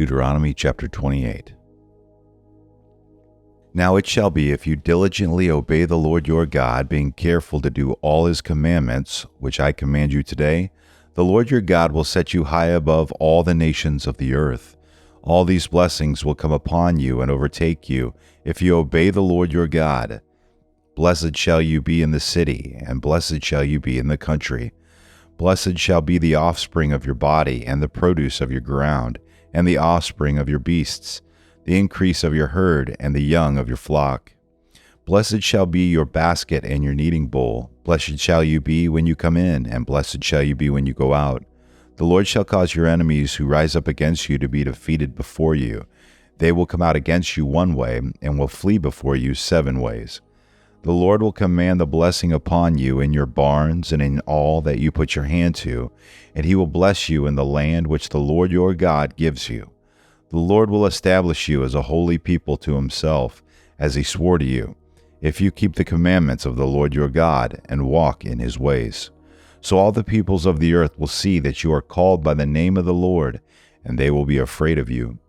Deuteronomy chapter 28. Now it shall be, if you diligently obey the Lord your God, being careful to do all his commandments, which I command you today, the Lord your God will set you high above all the nations of the earth. All these blessings will come upon you and overtake you, if you obey the Lord your God. Blessed shall you be in the city, and blessed shall you be in the country. Blessed shall be the offspring of your body, and the produce of your ground, and the offspring of your beasts, the increase of your herd, and the young of your flock. Blessed shall be your basket and your kneading bowl. Blessed shall you be when you come in, and blessed shall you be when you go out. The Lord shall cause your enemies who rise up against you to be defeated before you. They will come out against you one way, and will flee before you 7 ways. The Lord will command the blessing upon you in your barns and in all that you put your hand to, and he will bless you in the land which the Lord your God gives you. The Lord will establish you as a holy people to himself, as he swore to you, if you keep the commandments of the Lord your God and walk in his ways. So all the peoples of the earth will see that you are called by the name of the Lord, and they will be afraid of you.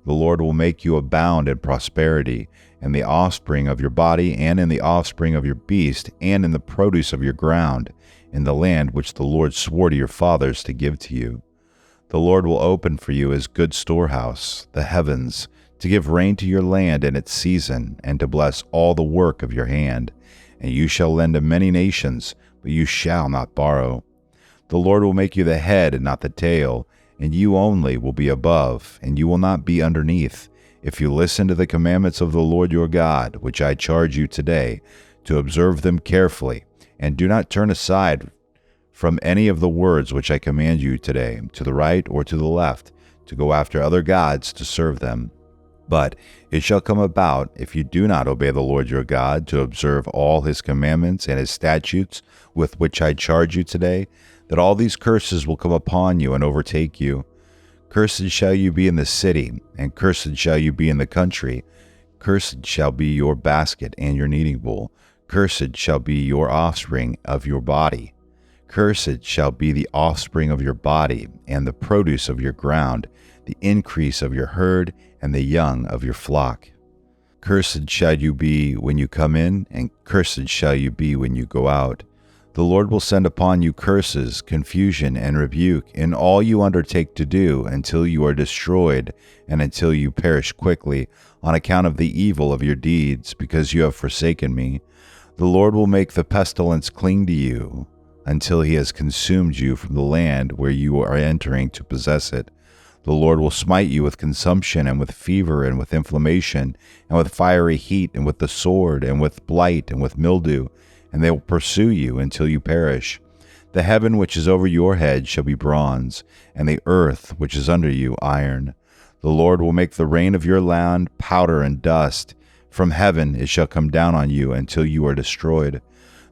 The Lord will make you abound in prosperity, in the offspring of your body, and in the offspring of your beast, and in the produce of your ground, in the land which the Lord swore to your fathers to give to you. The Lord will open for you his good storehouse, the heavens, to give rain to your land in its season, and to bless all the work of your hand. And you shall lend to many nations, but you shall not borrow. The Lord will make you the head and not the tail, and you only will be above, and you will not be underneath, if you listen to the commandments of the Lord your God, which I charge you today, to observe them carefully, and do not turn aside from any of the words which I command you today, to the right or to the left, to go after other gods to serve them. But it shall come about, if you do not obey the Lord your God, to observe all his commandments and his statutes with which I charge you today, that all these curses will come upon you and overtake you. Cursed shall you be in the city, and cursed shall you be in the country. Cursed shall be your basket and your kneading bowl. Cursed shall be your offspring of your body. Cursed shall be the offspring of your body, and the produce of your ground, the increase of your herd, and the young of your flock. Cursed shall you be when you come in, and cursed shall you be when you go out. The Lord will send upon you curses, confusion, and rebuke in all you undertake to do, until you are destroyed, and until you perish quickly, on account of the evil of your deeds, because you have forsaken me. The Lord will make the pestilence cling to you, until he has consumed you from the land where you are entering to possess it. The Lord will smite you with consumption, and with fever, and with inflammation, and with fiery heat, and with the sword, and with blight, and with mildew, and they will pursue you until you perish. The heaven which is over your head shall be bronze, and the earth which is under you iron. The Lord will make the rain of your land powder and dust. From heaven it shall come down on you until you are destroyed.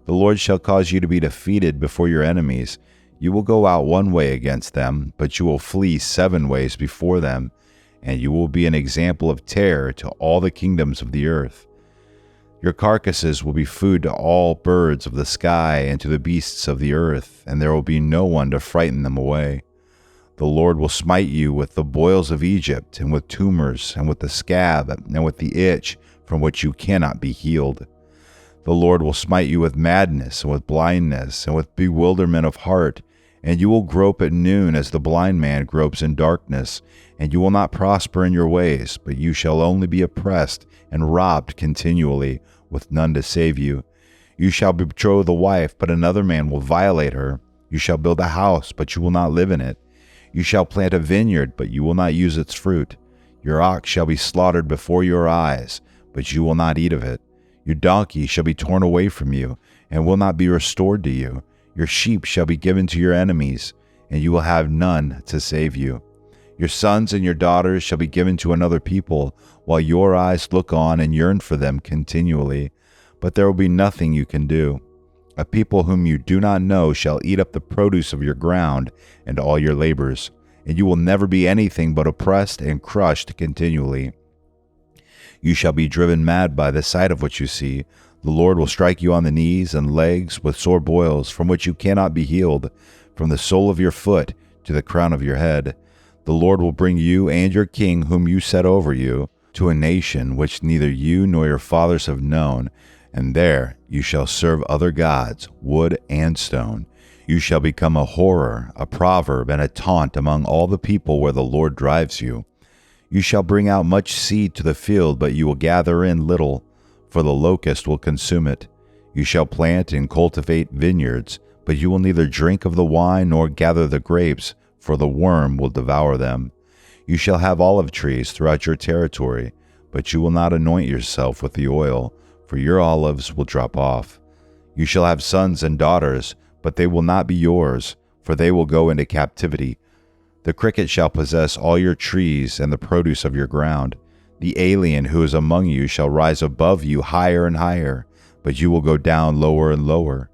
The Lord shall cause you to be defeated before your enemies. You will go out one way against them, but you will flee 7 ways before them, and you will be an example of terror to all the kingdoms of the earth. Your carcasses will be food to all birds of the sky and to the beasts of the earth, and there will be no one to frighten them away. The Lord will smite you with the boils of Egypt, and with tumors, and with the scab, and with the itch from which you cannot be healed. The Lord will smite you with madness, and with blindness, and with bewilderment of heart, and you will grope at noon as the blind man gropes in darkness, and you will not prosper in your ways, but you shall only be oppressed and robbed continually, with none to save you. You shall betroth a wife, but another man will violate her. You shall build a house, but you will not live in it. You shall plant a vineyard, but you will not use its fruit. Your ox shall be slaughtered before your eyes, but you will not eat of it. Your donkey shall be torn away from you, and will not be restored to you. Your sheep shall be given to your enemies, and you will have none to save you. Your sons and your daughters shall be given to another people, while your eyes look on and yearn for them continually. But there will be nothing you can do. A people whom you do not know shall eat up the produce of your ground and all your labors, and you will never be anything but oppressed and crushed continually. You shall be driven mad by the sight of what you see. The Lord will strike you on the knees and legs with sore boils, from which you cannot be healed, from the sole of your foot to the crown of your head. The Lord will bring you and your king whom you set over you to a nation which neither you nor your fathers have known, and there you shall serve other gods, wood and stone. You shall become a horror, a proverb, and a taunt among all the people where the Lord drives you. You shall bring out much seed to the field, but you will gather in little, for the locust will consume it. You shall plant and cultivate vineyards, but you will neither drink of the wine nor gather the grapes, for the worm will devour them. You shall have olive trees throughout your territory, but you will not anoint yourself with the oil, for your olives will drop off. You shall have sons and daughters, but they will not be yours, for they will go into captivity. The cricket shall possess all your trees and the produce of your ground. The alien who is among you shall rise above you higher and higher, but you will go down lower and lower.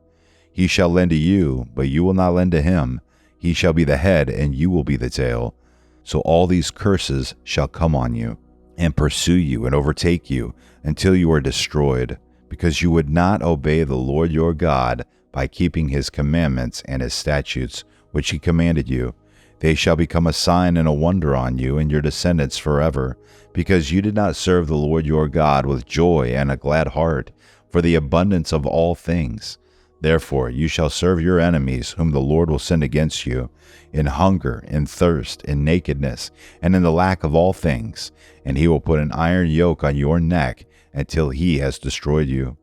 He shall lend to you, but you will not lend to him. He shall be the head, and you will be the tail. So all these curses shall come on you, and pursue you, and overtake you, until you are destroyed, because you would not obey the Lord your God by keeping his commandments and his statutes, which he commanded you. They shall become a sign and a wonder on you and your descendants forever, because you did not serve the Lord your God with joy and a glad heart, for the abundance of all things. Therefore you shall serve your enemies, whom the Lord will send against you, in hunger, in thirst, in nakedness, and in the lack of all things, and he will put an iron yoke on your neck until he has destroyed you.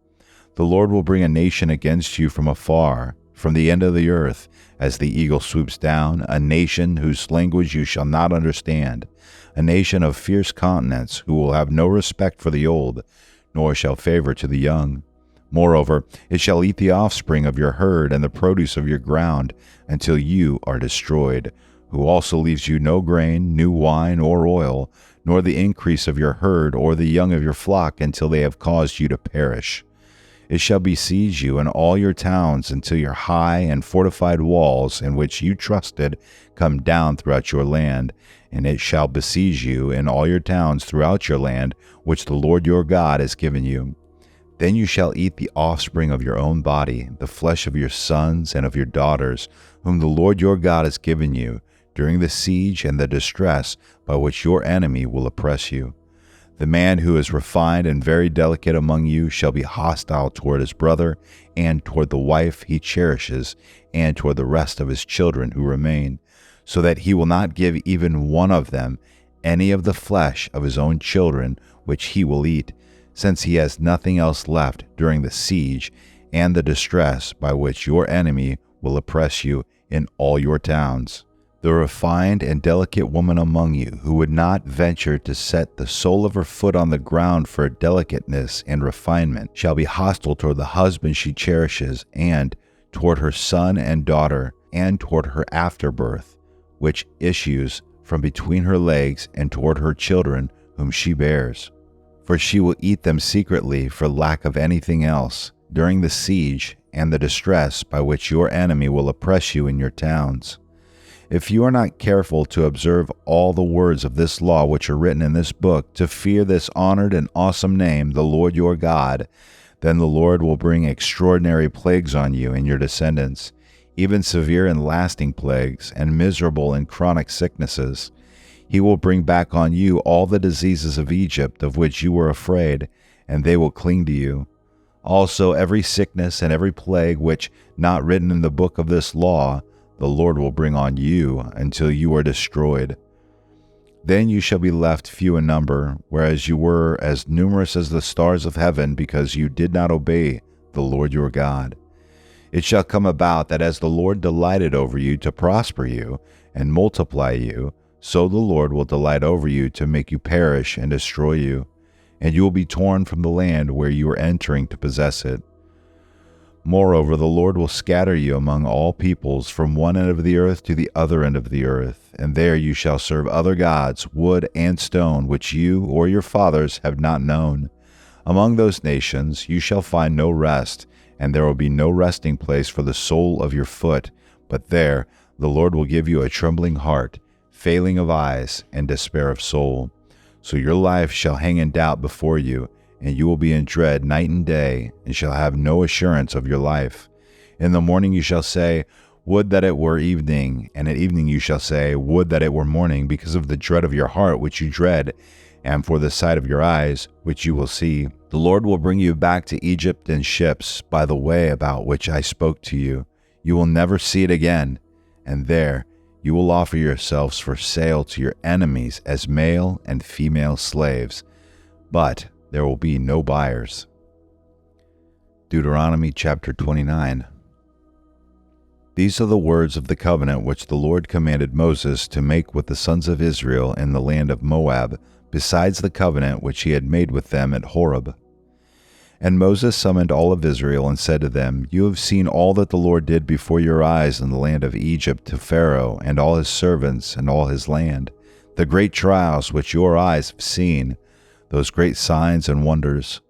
The Lord will bring a nation against you from afar, from the end of the earth, as the eagle swoops down, a nation whose language you shall not understand, a nation of fierce countenance, who will have no respect for the old, nor shall favor to the young. Moreover, it shall eat the offspring of your herd and the produce of your ground, until you are destroyed, who also leaves you no grain, new wine, or oil, nor the increase of your herd or the young of your flock, until they have caused you to perish. It shall besiege you in all your towns until your high and fortified walls, in which you trusted, come down throughout your land, and it shall besiege you in all your towns throughout your land, which the Lord your God has given you. Then you shall eat the offspring of your own body, the flesh of your sons and of your daughters, whom the Lord your God has given you, during the siege and the distress by which your enemy will oppress you. The man who is refined and very delicate among you shall be hostile toward his brother, and toward the wife he cherishes, and toward the rest of his children who remain, so that he will not give even one of them any of the flesh of his own children which he will eat, since he has nothing else left during the siege and the distress by which your enemy will oppress you in all your towns. The refined and delicate woman among you, who would not venture to set the sole of her foot on the ground for delicateness and refinement, shall be hostile toward the husband she cherishes, and toward her son and daughter, and toward her afterbirth, which issues from between her legs, and toward her children whom she bears. For she will eat them secretly for lack of anything else, during the siege and the distress by which your enemy will oppress you in your towns. If you are not careful to observe all the words of this law which are written in this book, to fear this honored and awesome name, the Lord your God, then the Lord will bring extraordinary plagues on you and your descendants, even severe and lasting plagues, and miserable and chronic sicknesses. He will bring back on you all the diseases of Egypt of which you were afraid, and they will cling to you. Also every sickness and every plague which not written in the book of this law, the Lord will bring on you until you are destroyed. Then you shall be left few in number, whereas you were as numerous as the stars of heaven, because you did not obey the Lord your God. It shall come about that as the Lord delighted over you to prosper you and multiply you, so the Lord will delight over you to make you perish and destroy you, and you will be torn from the land where you are entering to possess it. Moreover, the Lord will scatter you among all peoples from one end of the earth to the other end of the earth, and there you shall serve other gods, wood and stone, which you or your fathers have not known. Among those nations you shall find no rest, and there will be no resting place for the sole of your foot, but there the Lord will give you a trembling heart, failing of eyes, and despair of soul. So your life shall hang in doubt before you, and you will be in dread night and day, and shall have no assurance of your life. In the morning you shall say, Would that it were evening, and at evening you shall say, Would that it were morning, because of the dread of your heart which you dread, and for the sight of your eyes which you will see. The Lord will bring you back to Egypt in ships by the way about which I spoke to you. You will never see it again, and there you will offer yourselves for sale to your enemies as male and female slaves, but there will be no buyers. Deuteronomy chapter 29. These are the words of the covenant which the Lord commanded Moses to make with the sons of Israel in the land of Moab, besides the covenant which he had made with them at Horeb. And Moses summoned all of Israel and said to them, You have seen all that the Lord did before your eyes in the land of Egypt to Pharaoh and all his servants and all his land, the great trials which your eyes have seen, those great signs and wonders.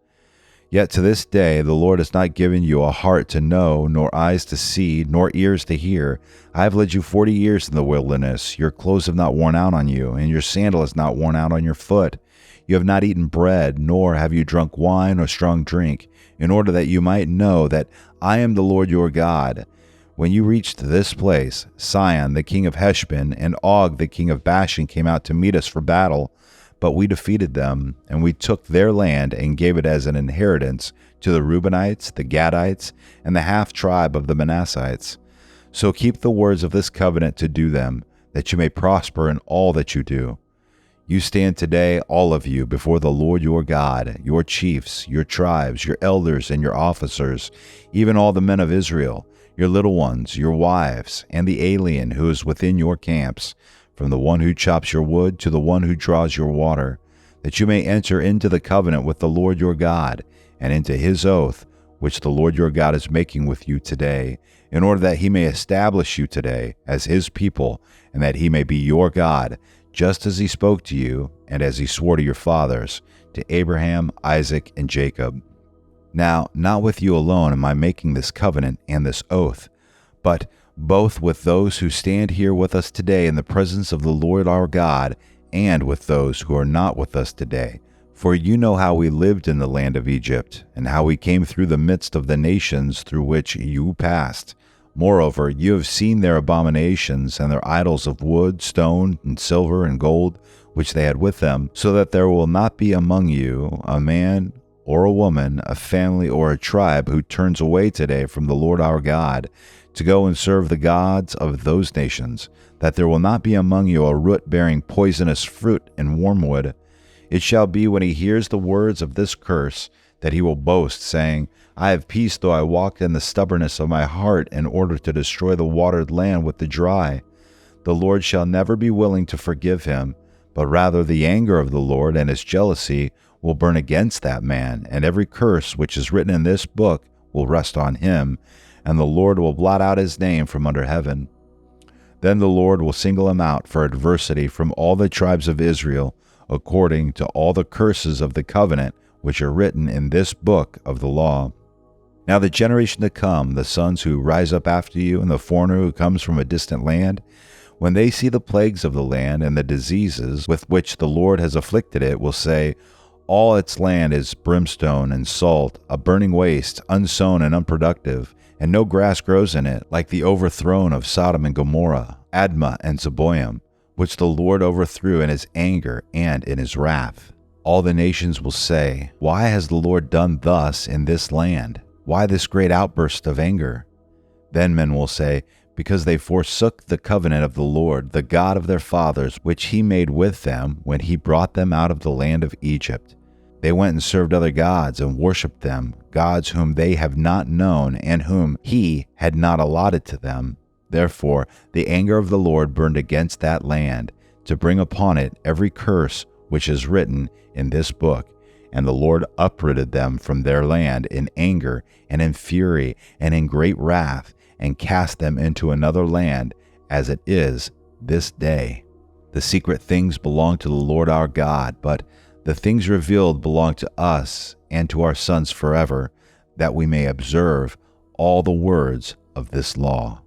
Yet to this day the Lord has not given you a heart to know, nor eyes to see, nor ears to hear. I have led you 40 years in the wilderness. Your clothes have not worn out on you, and your sandal has not worn out on your foot. You have not eaten bread, nor have you drunk wine or strong drink, in order that you might know that I am the Lord your God. When you reached this place, Sihon the king of Heshbon and Og the king of Bashan came out to meet us for battle. But we defeated them, and we took their land and gave it as an inheritance to the Reubenites, the Gadites, and the half-tribe of the Manassites. So keep the words of this covenant to do them, that you may prosper in all that you do. You stand today, all of you, before the Lord your God, your chiefs, your tribes, your elders, and your officers, even all the men of Israel, your little ones, your wives, and the alien who is within your camps, from the one who chops your wood to the one who draws your water, that you may enter into the covenant with the Lord your God, and into his oath, which the Lord your God is making with you today, in order that he may establish you today as his people, and that he may be your God, just as he spoke to you, and as he swore to your fathers, to Abraham, Isaac, and Jacob. Now, not with you alone am I making this covenant and this oath, but both with those who stand here with us today in the presence of the Lord our God, and with those who are not with us today. For you know how we lived in the land of Egypt, and how we came through the midst of the nations through which you passed. Moreover, you have seen their abominations and their idols of wood, stone, and silver, and gold, which they had with them, so that there will not be among you a man or a woman, a family or a tribe who turns away today from the Lord our God, to go and serve the gods of those nations, that there will not be among you a root bearing poisonous fruit and wormwood. It shall be when he hears the words of this curse, that he will boast, saying, I have peace though I walk in the stubbornness of my heart, in order to destroy the watered land with the dry. The Lord shall never be willing to forgive him, but rather the anger of the Lord and his jealousy will burn against that man, and every curse which is written in this book will rest on him, and the Lord will blot out his name from under heaven. Then the Lord will single him out for adversity from all the tribes of Israel, according to all the curses of the covenant which are written in this book of the law. Now the generation to come, the sons who rise up after you, and the foreigner who comes from a distant land, when they see the plagues of the land and the diseases with which the Lord has afflicted it, will say, All its land is brimstone and salt, a burning waste, unsown and unproductive, and no grass grows in it, like the overthrown of Sodom and Gomorrah, Admah and Zeboim, which the Lord overthrew in his anger and in his wrath. All the nations will say, Why has the Lord done thus in this land? Why this great outburst of anger? Then men will say, Because they forsook the covenant of the Lord, the God of their fathers, which he made with them when he brought them out of the land of Egypt. They went and served other gods and worshipped them, gods whom they have not known and whom he had not allotted to them. Therefore the anger of the Lord burned against that land, to bring upon it every curse which is written in this book. And the Lord uprooted them from their land in anger and in fury and in great wrath, and cast them into another land, as it is this day. The secret things belong to the Lord our God, but the things revealed belong to us and to our sons forever, that we may observe all the words of this law.